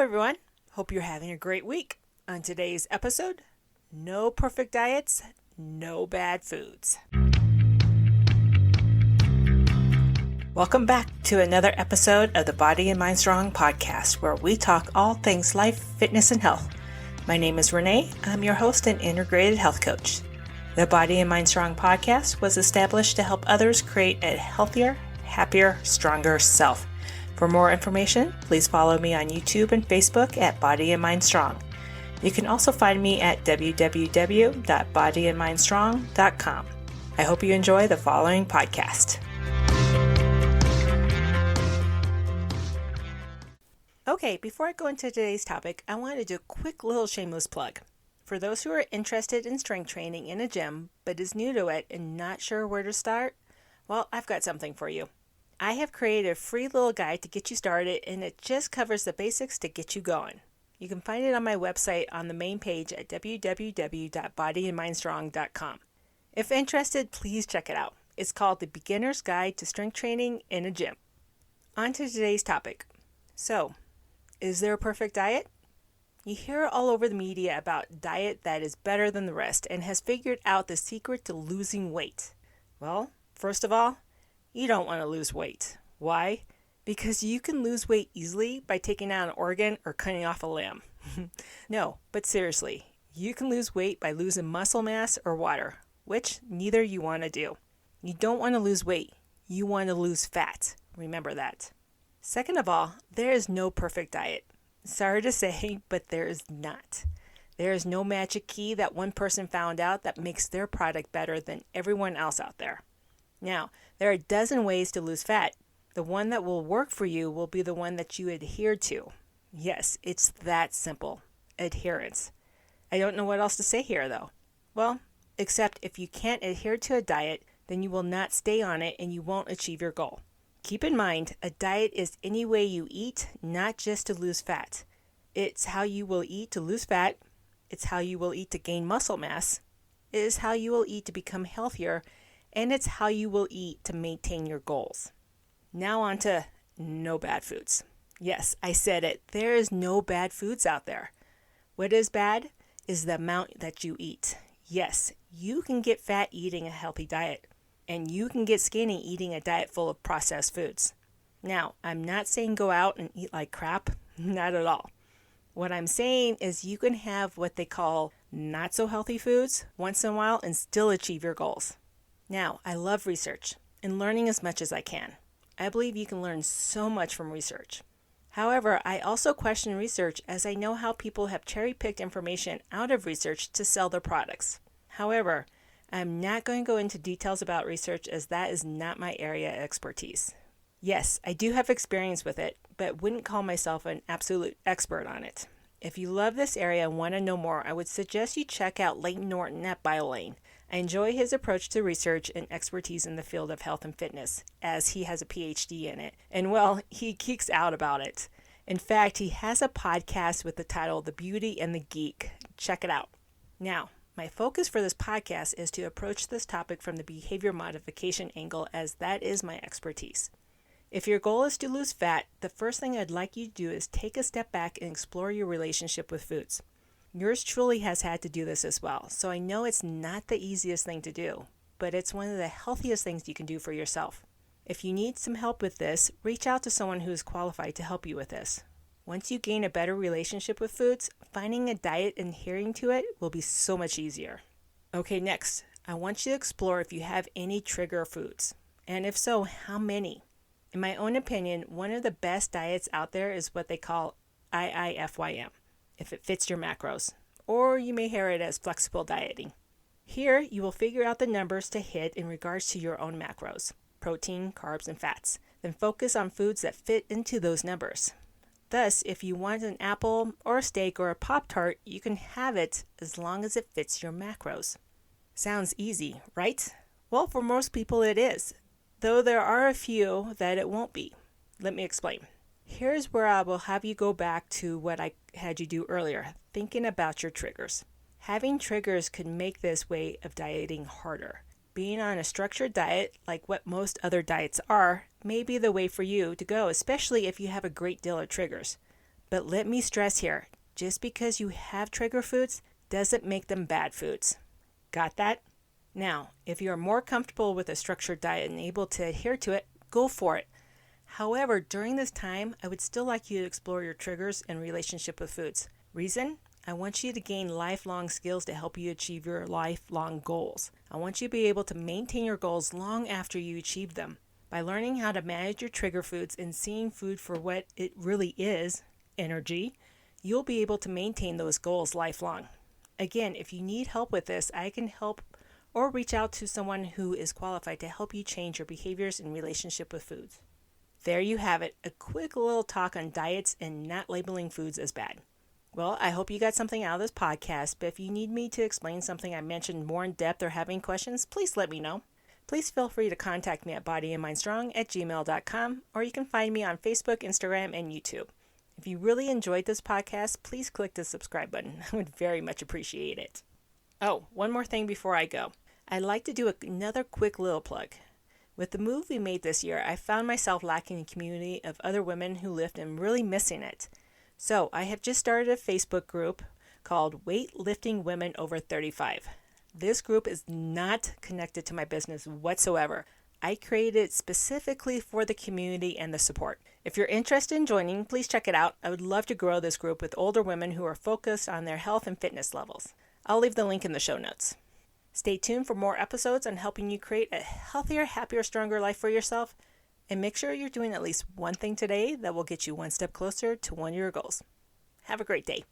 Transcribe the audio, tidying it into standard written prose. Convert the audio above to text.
everyone. Hope you're having a great week. On today's episode, no perfect diets, no bad foods. Welcome back to another episode of the Body and Mind Strong podcast, where we talk all things life, fitness, and health. My name is Renee. I'm your host and integrated health coach. The Body and Mind Strong podcast was established to help others create a healthier, happier, stronger self. For more information, please follow me on YouTube and Facebook at Body and Mind Strong. You can also find me at www.bodyandmindstrong.com. I hope you enjoy the following podcast. Okay, before I go into today's topic, I want to do a quick little shameless plug. For those who are interested in strength training in a gym, but is new to it and not sure where to start, well, I've got something for you. I have created a free little guide to get you started, and it just covers the basics to get you going. You can find it on my website on the main page at www.bodyandmindstrong.com. If interested, please check it out. It's called The Beginner's Guide to Strength Training in a Gym. On to today's topic. So, is there a perfect diet? You hear all over the media about diet that is better than the rest and has figured out the secret to losing weight. Well, first of all, you don't want to lose weight. Why? Because you can lose weight easily by taking out an organ or cutting off a limb. No, but seriously, you can lose weight by losing muscle mass or water, which neither you want to do. You don't want to lose weight. You want to lose fat. Remember that. Second of all, there is no perfect diet. Sorry to say, but there is not. There is no magic key that one person found out that makes their product better than everyone else out there. Now, there are a dozen ways to lose fat. The one that will work for you will be the one that you adhere to. Yes, it's that simple. Adherence. I don't know what else to say here, though. Well, except if you can't adhere to a diet, then you will not stay on it and you won't achieve your goal. Keep in mind, a diet is any way you eat, not just to lose fat. It's how you will eat to lose fat. It's how you will eat to gain muscle mass. It is how you will eat to become healthier. And it's how you will eat to maintain your goals. Now on to no bad foods. Yes, I said it. There is no bad foods out there. What is bad is the amount that you eat. Yes, you can get fat eating a healthy diet. And you can get skinny eating a diet full of processed foods. Now, I'm not saying go out and eat like crap. Not at all. What I'm saying is you can have what they call not so healthy foods once in a while and still achieve your goals. Now, I love research and learning as much as I can. I believe you can learn so much from research. However, I also question research as I know how people have cherry-picked information out of research to sell their products. However, I'm not going to go into details about research as that is not my area of expertise. Yes, I do have experience with it, but wouldn't call myself an absolute expert on it. If you love this area and want to know more, I would suggest you check out Leighton Norton at BioLane. I enjoy his approach to research and expertise in the field of health and fitness, as he has a PhD in it. And well, he geeks out about it. In fact, he has a podcast with the title The Beauty and the Geek. Check it out. Now, my focus for this podcast is to approach this topic from the behavior modification angle, as that is my expertise. If your goal is to lose fat, the first thing I'd like you to do is take a step back and explore your relationship with foods. Yours truly has had to do this as well, so I know it's not the easiest thing to do, but it's one of the healthiest things you can do for yourself. If you need some help with this, reach out to someone who is qualified to help you with this. Once you gain a better relationship with foods, finding a diet and adhering to it will be so much easier. Okay, next, I want you to explore if you have any trigger foods, and if so, how many? In my own opinion, one of the best diets out there is what they call IIFYM. If it fits your macros, or you may hear it as flexible dieting. Here, you will figure out the numbers to hit in regards to your own macros, protein, carbs, and fats. Then focus on foods that fit into those numbers. Thus, if you want an apple or a steak or a Pop-Tart, you can have it as long as it fits your macros. Sounds easy, right? Well, for most people it is, though there are a few that it won't be. Let me explain. Here's where I will have you go back to what I had you do earlier, thinking about your triggers. Having triggers could make this way of dieting harder. Being on a structured diet, like what most other diets are, may be the way for you to go, especially if you have a great deal of triggers. But let me stress here, just because you have trigger foods doesn't make them bad foods. Got that? Now, if you are more comfortable with a structured diet and able to adhere to it, go for it. However, during this time, I would still like you to explore your triggers and relationship with foods. Reason? I want you to gain lifelong skills to help you achieve your lifelong goals. I want you to be able to maintain your goals long after you achieve them. By learning how to manage your trigger foods and seeing food for what it really is, energy, you'll be able to maintain those goals lifelong. Again, if you need help with this, I can help or reach out to someone who is qualified to help you change your behaviors in relationship with foods. There you have it, a quick little talk on diets and not labeling foods as bad. Well, I hope you got something out of this podcast, but if you need me to explain something I mentioned more in depth or have any questions, please let me know. Please feel free to contact me at bodyandmindstrong@gmail.com, or you can find me on Facebook, Instagram, and YouTube. If you really enjoyed this podcast, please click the subscribe button. I would very much appreciate it. Oh, one more thing before I go. I'd like to do another quick little plug. With the move we made this year, I found myself lacking a community of other women who lift and really missing it. So I have just started a Facebook group called Weightlifting Women Over 35. This group is not connected to my business whatsoever. I created it specifically for the community and the support. If you're interested in joining, please check it out. I would love to grow this group with older women who are focused on their health and fitness levels. I'll leave the link in the show notes. Stay tuned for more episodes on helping you create a healthier, happier, stronger life for yourself. And make sure you're doing at least one thing today that will get you one step closer to one of your goals. Have a great day.